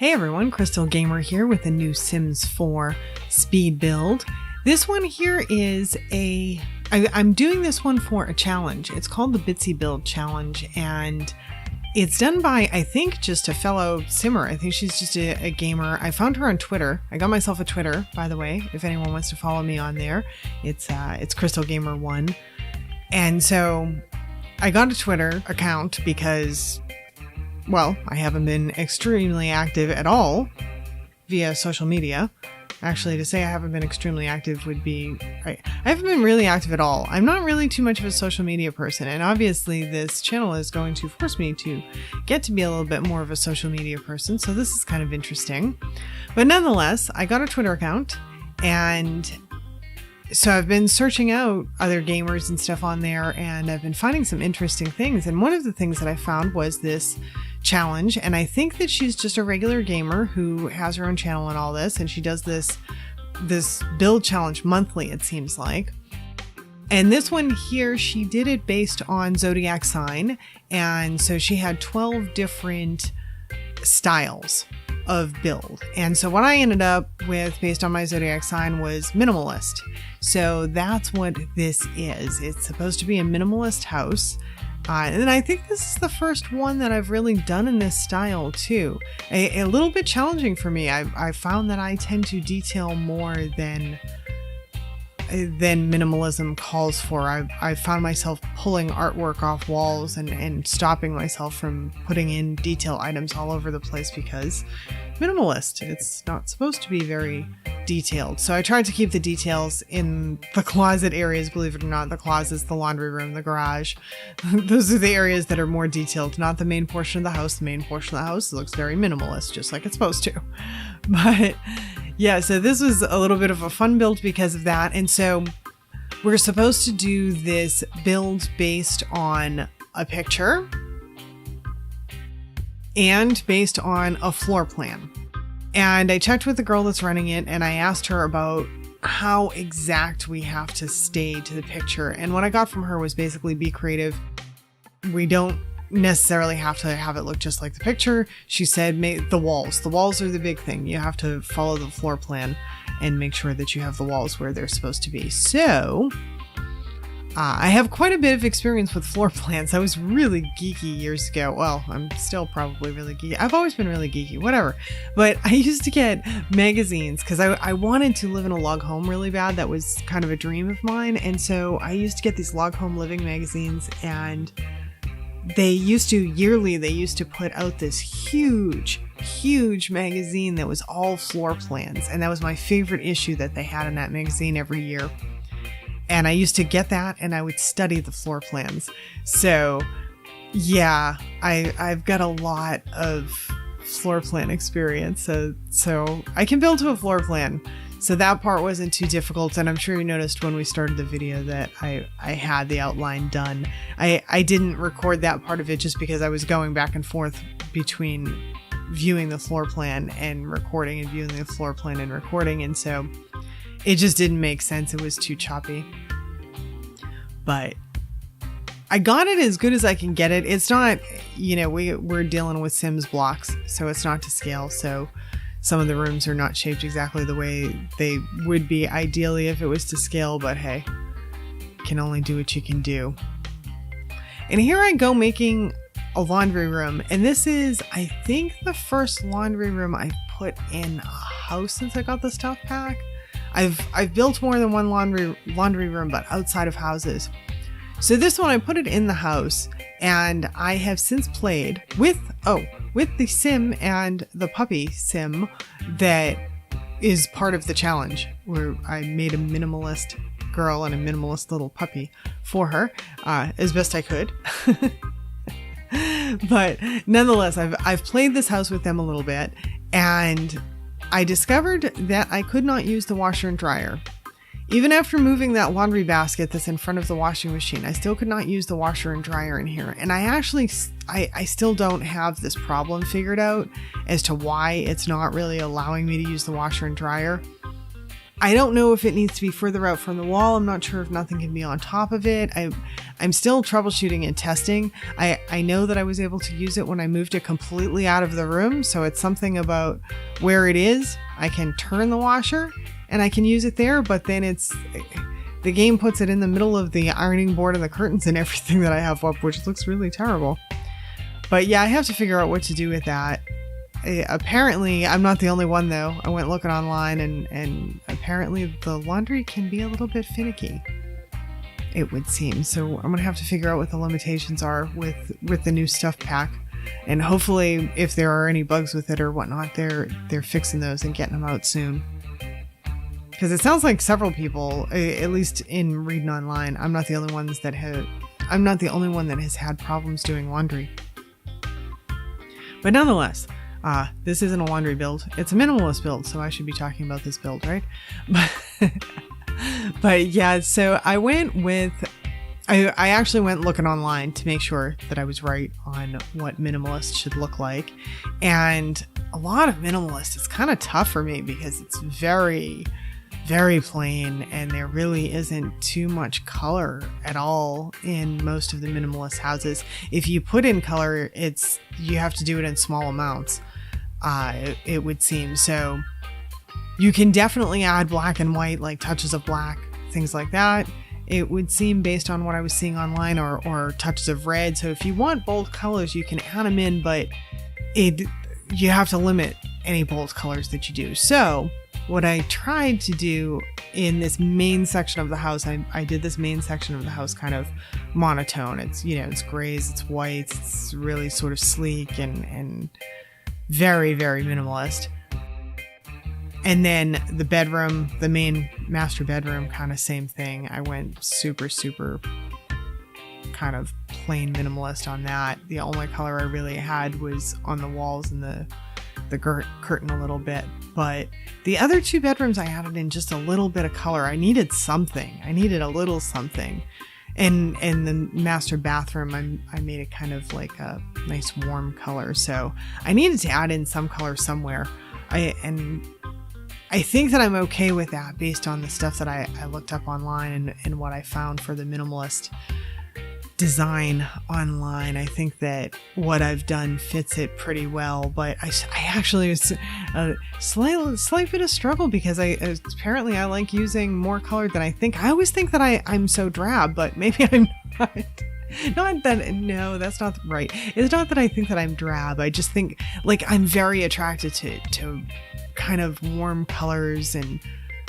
Hey everyone, Crystal Gamer here with a new Sims 4 speed build. This one here is I'm doing this one for a challenge. It's called the Bitsiebuild challenge, and it's done by, I think, just a fellow simmer. I think she's just a gamer. I found her on Twitter. I got myself a Twitter, by the way, if anyone wants to follow me on there. It's Crystal Gamer 1. And so I got a Twitter account because, well, I haven't been extremely active at all via social media. Actually, to say I haven't been extremely active would be right. I haven't been really active at all. I'm not really too much of a social media person, and obviously this channel is going to force me to get to be a little bit more of a social media person, so this is kind of interesting. But nonetheless, I got a Twitter account, and so I've been searching out other gamers and stuff on there, and I've been finding some interesting things. And one of the things that I found was this challenge, and I think that she's just a regular gamer who has her own channel and all this, and she does this build challenge monthly, it seems like. And this one here, she did it based on zodiac sign, and so she had 12 different styles of build. And so what I ended up with based on my zodiac sign was minimalist. So that's what this is. It's supposed to be a minimalist house. And I think this is the first one that I've really done in this style too. A little bit challenging for me. I found that I tend to detail more than minimalism calls for. I found myself pulling artwork off walls and stopping myself from putting in detail items all over the place because minimalist, it's not supposed to be very detailed. So I tried to keep the details in the closet areas, believe it or not, the closets, the laundry room, the garage. Those are the areas that are more detailed, not the main portion of the house. The main portion of the house looks very minimalist, just like it's supposed to. But yeah, so this was a little bit of a fun build because of that. And so we're supposed to do this build based on a picture and based on a floor plan. And I checked with the girl that's running it, and I asked her about how exact we have to stay to the picture. And what I got from her was basically be creative. We don't necessarily have to have it look just like the picture. She said the walls. The walls are the big thing. You have to follow the floor plan and make sure that you have the walls where they're supposed to be. So I have quite a bit of experience with floor plans. I was really geeky years ago. Well, I'm still probably really geeky. I've always been really geeky, whatever. But I used to get magazines because I wanted to live in a log home really bad. That was kind of a dream of mine. And so I used to get these log home living magazines, and they used to put out this huge magazine that was all floor plans. And that was my favorite issue that they had in that magazine every year. And I used to get that, and I would study the floor plans. So yeah, I've got a lot of floor plan experience. So I can build to a floor plan. So that part wasn't too difficult. And I'm sure you noticed when we started the video that I had the outline done. I didn't record that part of it just because I was going back and forth between viewing the floor plan and recording, and viewing the floor plan and recording. And so it just didn't make sense. It was too choppy. But I got it as good as I can get it. It's not, we're dealing with Sims blocks, so it's not to scale. So some of the rooms are not shaped exactly the way they would be ideally if it was to scale. But hey, you can only do what you can do. And here I go making a laundry room. And this is, I think, the first laundry room I've put in a house since I got the stuff pack. I've built more than one laundry room, but outside of houses. So this one, I put it in the house, and I have since played with the sim and the puppy sim that is part of the challenge, where I made a minimalist girl and a minimalist little puppy for her, as best I could. But nonetheless, I've played this house with them a little bit, and I discovered that I could not use the washer and dryer. Even after moving that laundry basket that's in front of the washing machine, I still could not use the washer and dryer in here. And I still don't have this problem figured out as to why it's not really allowing me to use the washer and dryer. I don't know if it needs to be further out from the wall. I'm not sure if nothing can be on top of it. I'm still troubleshooting and testing. I know that I was able to use it when I moved it completely out of the room. So it's something about where it is. I can turn the washer and I can use it there, but then the game puts it in the middle of the ironing board and the curtains and everything that I have up, which looks really terrible. But yeah, I have to figure out what to do with that. Apparently, I'm not the only one though. I went looking online and apparently the laundry can be a little bit finicky, it would seem. So I'm gonna have to figure out what the limitations are with the new stuff pack. And hopefully if there are any bugs with it or whatnot, they're fixing those and getting them out soon. Because it sounds like several people, at least in reading online, I'm not the only one that has had problems doing laundry. But nonetheless, this isn't a laundry build. It's a minimalist build, so I should be talking about this build, right? But yeah, so I actually went looking online to make sure that I was right on what minimalist should look like. And a lot of minimalist is kind of tough for me because it's very, very plain and there really isn't too much color at all in most of the minimalist houses. If you put in color, you have to do it in small amounts. It would seem. So you can definitely add black and white, like touches of black, things like that. It would seem based on what I was seeing online, or touches of red. So if you want bold colors, you can add them in, but you have to limit any bold colors that you do. So what I tried to do in this main section of the house, I did this main section of the house kind of monotone. It's, it's grays, it's whites, it's really sort of sleek and very, very minimalist. And then the bedroom, the main master bedroom, kind of same thing. I went super, super kind of plain minimalist on that. The only color I really had was on the walls and the curtain a little bit. But the other two bedrooms, I added in just a little bit of color. I needed something. I needed a little something. And the master bathroom, I made it kind of like a nice warm color. So I needed to add in some color somewhere. I think that I'm okay with that based on the stuff that I looked up online and what I found for the minimalist design online. I think that what I've done fits it pretty well, but I actually was a slight bit of struggle because apparently I like using more color than I think. I always think that I'm so drab, but maybe I'm not. No, that's not right. It's not that I think that I'm drab. I just think like I'm very attracted to kind of warm colors, and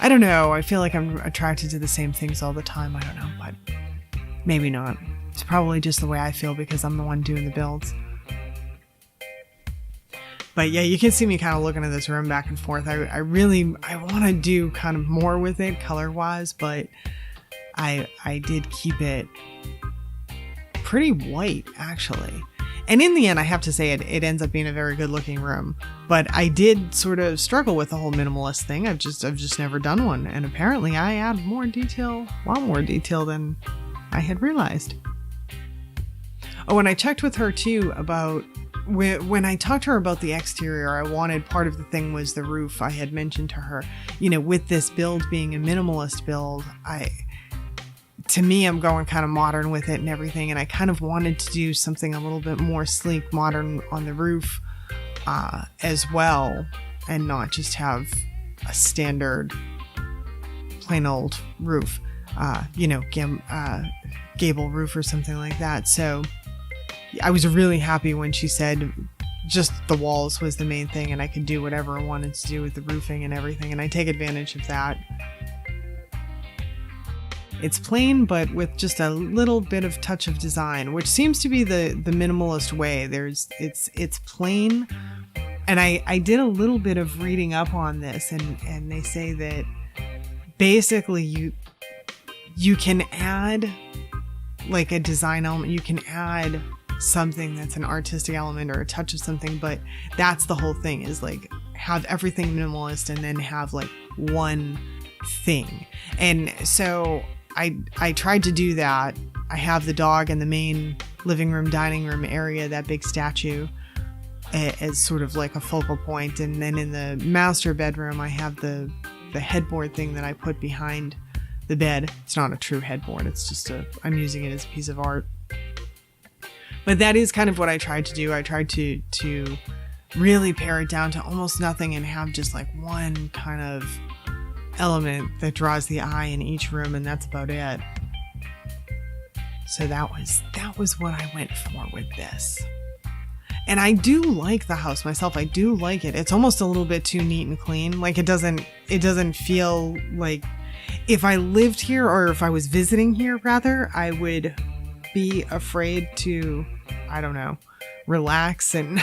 I don't know. I feel like I'm attracted to the same things all the time. I don't know, but maybe not. It's probably just the way I feel because I'm the one doing the builds. But yeah, you can see me kind of looking at this room back and forth. I want to do kind of more with it color-wise, but I did keep it pretty white, actually. And in the end, I have to say it ends up being a very good looking room. But I did sort of struggle with the whole minimalist thing. I've just never done one. And apparently I add a lot more detail than I had realized. Oh, and I checked with her too about when I talked to her about the exterior. I wanted part of the thing was the roof. I had mentioned to her, with this build being a minimalist build, to me, I'm going kind of modern with it and everything. And I kind of wanted to do something a little bit more sleek, modern on the roof as well. And not just have a standard plain old roof, gable roof or something like that. So I was really happy when she said just the walls was the main thing and I could do whatever I wanted to do with the roofing and everything. And I take advantage of that. It's plain, but with just a little bit of touch of design, which seems to be the minimalist way. It's plain. And I did a little bit of reading up on this and they say that basically you can add like a design element. You can add something that's an artistic element or a touch of something, but that's the whole thing, is like have everything minimalist and then have like one thing. And so I tried to do that. I have the dog in the main living room, dining room area, that big statue as sort of like a focal point. And then in the master bedroom, I have the the headboard thing that I put behind the bed. It's not a true headboard. It's just I'm using it as a piece of art. But that is kind of what I tried to do. I tried to really pare it down to almost nothing and have just like one kind of element that draws the eye in each room, and that's about it. So that was what I went for with this. And I do like the house myself. I do like it. It's almost a little bit too neat and clean. Like it doesn't feel like, if I lived here, or if I was visiting here rather, I would be afraid to, I don't know, relax and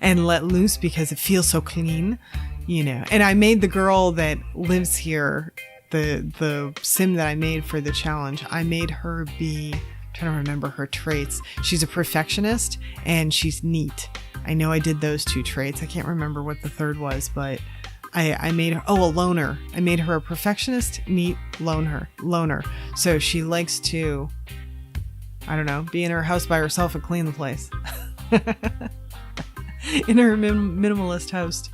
and let loose because it feels so clean, you know. And I made the girl that lives here, the sim that I made for the challenge, I made her be, trying to remember her traits. She's a perfectionist and she's neat. I know I did those 2 traits. I can't remember what the third was, but I made her, a loner. I made her a perfectionist, neat, loner. So she likes to, I don't know, be in her house by herself and clean the place. In her minimalist house.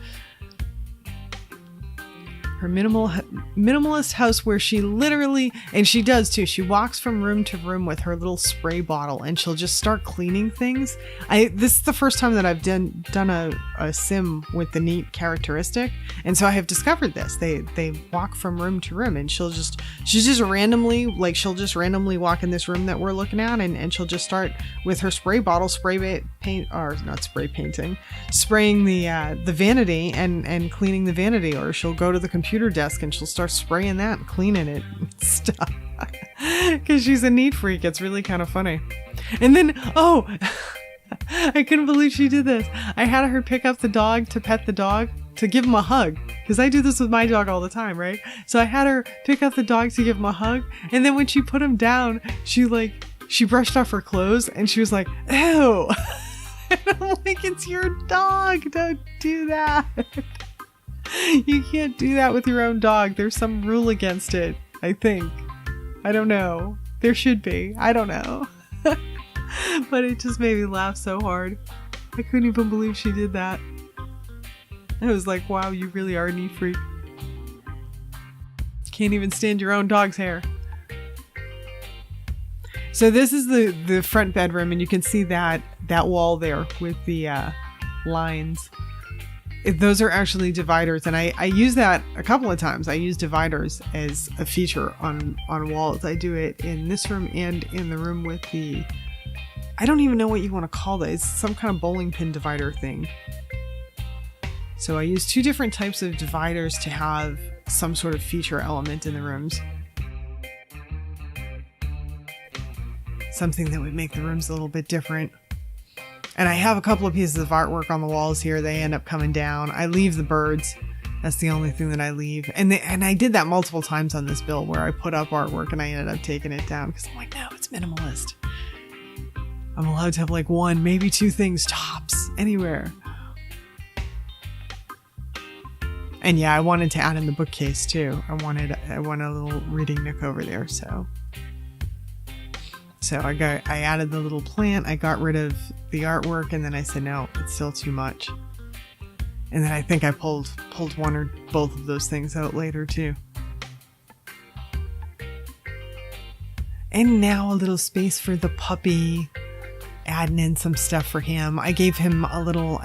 Her minimalist house, where she literally, and she does too, she walks from room to room with her little spray bottle and she'll just start cleaning things. This is the first time that I've done a sim with the neat characteristic, and so I have discovered this. They walk from room to room, and she'll just randomly walk in this room that we're looking at, and she'll just start with her spray bottle, spraying the vanity and cleaning the vanity, or she'll go to the computer desk and she'll start spraying that and cleaning it and stuff. Because she's a neat freak. It's really kind of funny. And then, I couldn't believe she did this. I had her pick up the dog to pet the dog, to give him a hug, because I do this with my dog all the time, right? So I had her pick up the dog to give him a hug, and then when she put him down, she brushed off her clothes and she was like, ew. And I'm like, it's your dog, don't do that. You can't do that with your own dog. There's some rule against it, I think. I don't know. There should be. I don't know. But it just made me laugh so hard. I couldn't even believe she did that. I was like, wow, you really are a neat freak. Can't even stand your own dog's hair. So this is the front bedroom, and you can see that wall there with the lines. Those are actually dividers, and I use that a couple of times. I use dividers as a feature on walls. I do it in this room and in the room with the, I don't even know what you want to call that. It's some kind of bowling pin divider thing. So I use 2 different types of dividers to have some sort of feature element in the rooms. Something that would make the rooms a little bit different. And I have a couple of pieces of artwork on the walls here. They end up coming down. I leave the birds. That's the only thing that I leave. And I did that multiple times on this build, where I put up artwork and I ended up taking it down because I'm like, no, it's minimalist. I'm allowed to have like 1, maybe 2 things tops anywhere. And yeah, I wanted to add in the bookcase too. I wanted a little reading nook over there. So I added the little plant. I got rid of the artwork, and then I said, no, it's still too much. And then I think I pulled 1 or both of those things out later too. And now a little space for the puppy, adding in some stuff for him. I give him a little,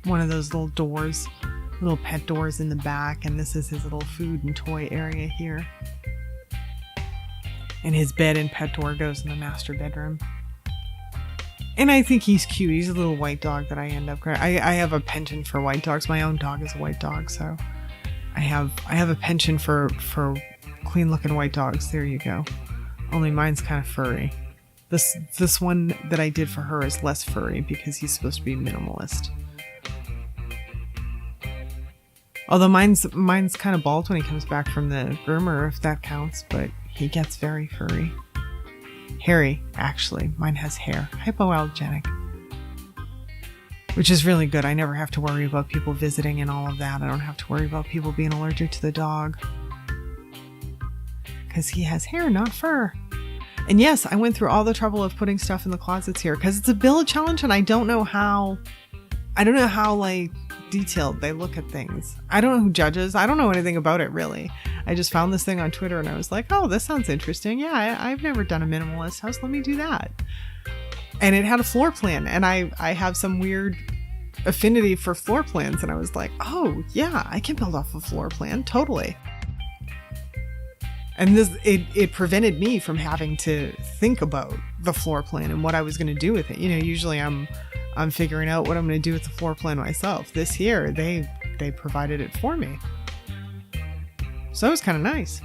one of those little doors, little pet doors in the back. And this is his little food and toy area here. And his bed and pet door goes in the master bedroom. And I think he's cute. He's a little white dog that I end up... I have a penchant for white dogs. My own dog is a white dog, so... I have a penchant for clean-looking white dogs. There you go. Only mine's kind of furry. This one that I did for her is less furry because he's supposed to be minimalist. Although mine's kind of bald when he comes back from the groomer, if that counts, but he gets very furry. Hairy, actually. Mine has hair. Hypoallergenic. Which is really good. I never have to worry about people visiting and all of that. I don't have to worry about people being allergic to the dog. Because he has hair, not fur. And yes, I went through all the trouble of putting stuff in the closets here because it's a build challenge, and I don't know how like detailed they look at things. I don't know who judges. I don't know anything about it really. I just found this thing on Twitter and I was like, oh, this sounds interesting. Yeah, I've never done a minimalist house. Let me do that. And it had a floor plan, and I have some weird affinity for floor plans, and I was like, oh yeah, I can build off a floor plan, totally. And it prevented me from having to think about the floor plan and what I was going to do with it. You know, usually I'm figuring out what I'm going to do with the floor plan myself. This year, they provided it for me. So it was kind of nice.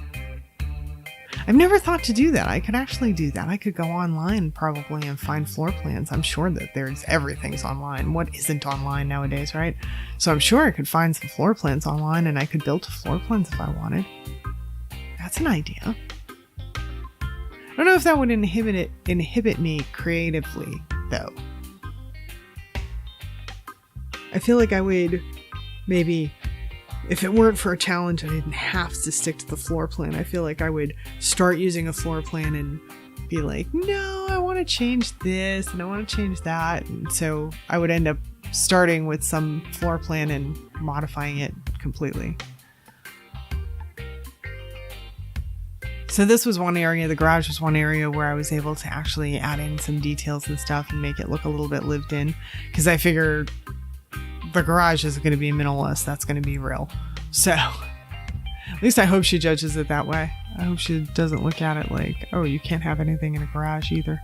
I've never thought to do that. I could actually do that. I could go online probably and find floor plans. I'm sure that everything's online. What isn't online nowadays, right? So I'm sure I could find some floor plans online and I could build floor plans if I wanted. That's an idea. I don't know if that would inhibit me creatively, though. I feel like I would maybe, if it weren't for a challenge, I didn't have to stick to the floor plan. I feel like I would start using a floor plan and be like, no, I want to change this and I want to change that. And so I would end up starting with some floor plan and modifying it completely. So this was one area, the garage was one area where I was able to actually add in some details and stuff and make it look a little bit lived in. Because I figured the garage isn't going to be minimalist, that's going to be real. So at least I hope she judges it that way. I hope she doesn't look at it like, oh, you can't have anything in a garage either.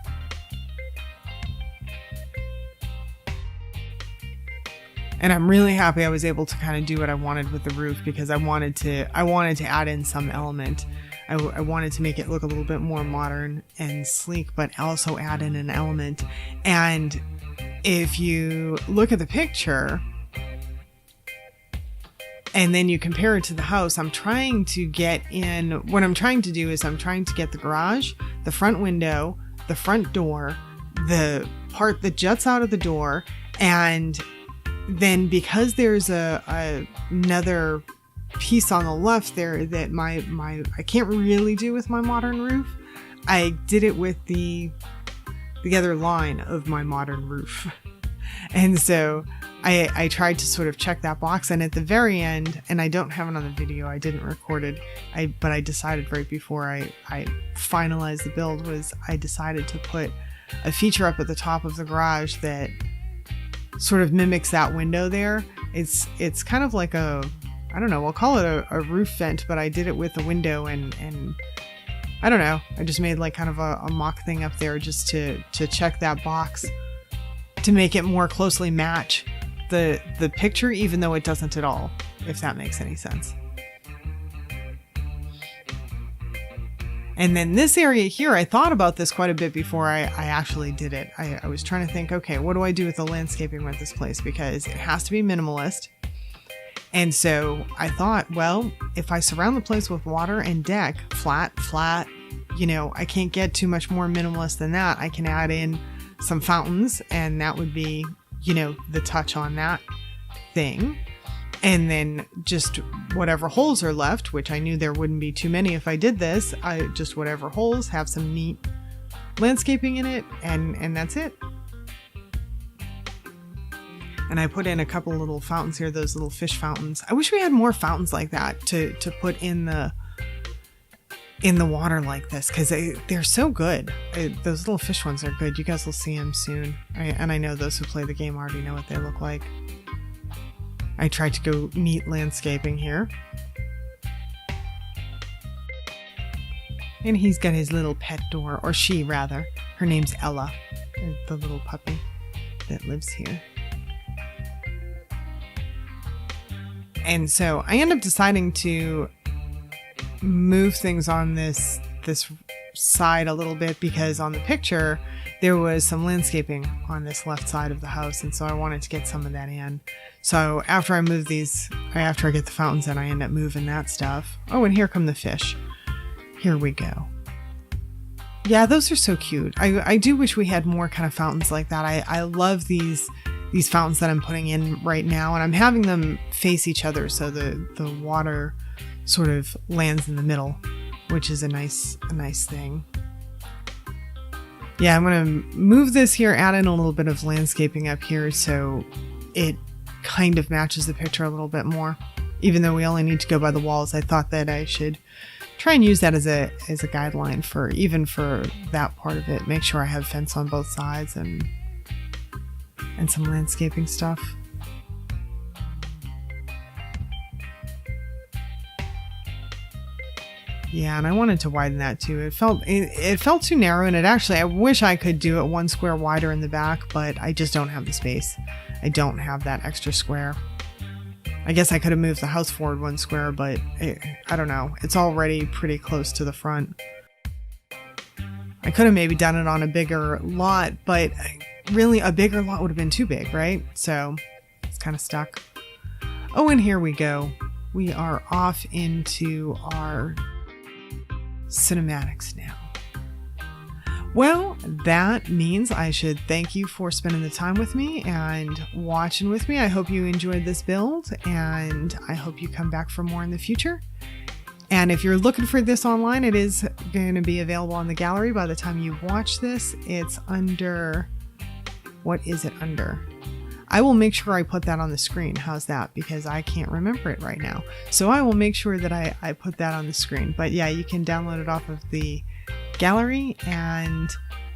And I'm really happy I was able to kind of do what I wanted with the roof, because I wanted to add in some element. I wanted to make it look a little bit more modern and sleek, but also add in an element. And if you look at the picture and then you compare it to the house, what I'm trying to do is I'm trying to get the garage, the front window, the front door, the part that juts out of the door, and then because there's another piece on the left there that I can't really do with my modern roof, I did it with the other line of my modern roof. And so I tried to sort of check that box, and at the very end, and I don't have it on the video, I didn't record it, but I decided right before I finalized the build was I decided to put a feature up at the top of the garage that sort of mimics that window there. It's kind of like I don't know, I'll call it a roof vent, but I did it with a window and I don't know, I just made like kind of a mock thing up there just to check that box to make it more closely match the picture, even though it doesn't at all, if that makes any sense. And then this area here, I thought about this quite a bit before I actually did it. I was trying to think, okay, what do I do with the landscaping with this place? Because it has to be minimalist. And so I thought, well, if I surround the place with water and deck, flat, you know, I can't get too much more minimalist than that. I can add in some fountains, and that would be, you know, the touch on that thing. And then just whatever holes are left, which I knew there wouldn't be too many if I did this, just whatever holes, have some neat landscaping in it, and that's it. And I put in a couple little fountains here, those little fish fountains. I wish we had more fountains like that to put in the water like this, because they're so good. Those little fish ones are good. You guys will see them soon. And I know those who play the game already know what they look like. I tried to go neat landscaping here. And he's got his little pet door, or she rather. Her name's Ella, the little puppy that lives here. And so I end up deciding to move things on this side a little bit, because on the picture there was some landscaping on this left side of the house, and so I wanted to get some of that in. So after I move these, after I get the fountains in, I end up moving that stuff. Oh, and here come the fish. Here we go. Yeah, those are so cute. I do wish we had more kind of fountains like that. I love these fountains that I'm putting in right now, and I'm having them face each other so the water sort of lands in the middle, which is a nice thing. Yeah, I'm going to move this here, add in a little bit of landscaping up here so it kind of matches the picture a little bit more. Even though we only need to go by the walls, I thought that I should try and use that as a guideline for that part of it. Make sure I have fence on both sides and some landscaping stuff. Yeah, and I wanted to widen that too. It felt too narrow, and I wish I could do it 1 square wider in the back, but I just don't have the space. I don't have that extra square. I guess I could have moved the house forward 1 square, but I don't know. It's already pretty close to the front. I could have maybe done it on a bigger lot, but really a bigger lot would have been too big, right? So it's kind of stuck. Oh, and here we go. We are off into our cinematics now. Well, that means I should thank you for spending the time with me and watching with me. I hope you enjoyed this build, and I hope you come back for more in the future. And if you're looking for this online, it is going to be available on the gallery by the time you watch this. It's under... What is it under? I will make sure I put that on the screen. How's that? Because I can't remember it right now. So I will make sure that I put that on the screen. But yeah, you can download it off of the gallery, and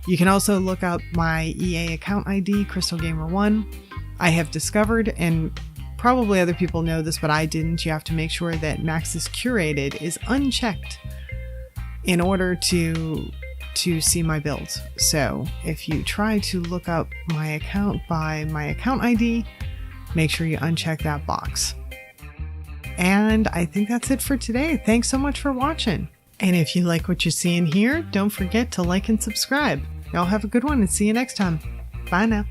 you can also look up my EA account ID, CrystalGamer1. I have discovered, and probably other people know this, but I didn't, you have to make sure that Maxis Curated is unchecked in order to see my builds. So if you try to look up my account by my account ID, make sure you uncheck that box. And I think that's it for today. Thanks so much for watching. And if you like what you're seeing here, don't forget to like and subscribe. Y'all have a good one and see you next time. Bye now.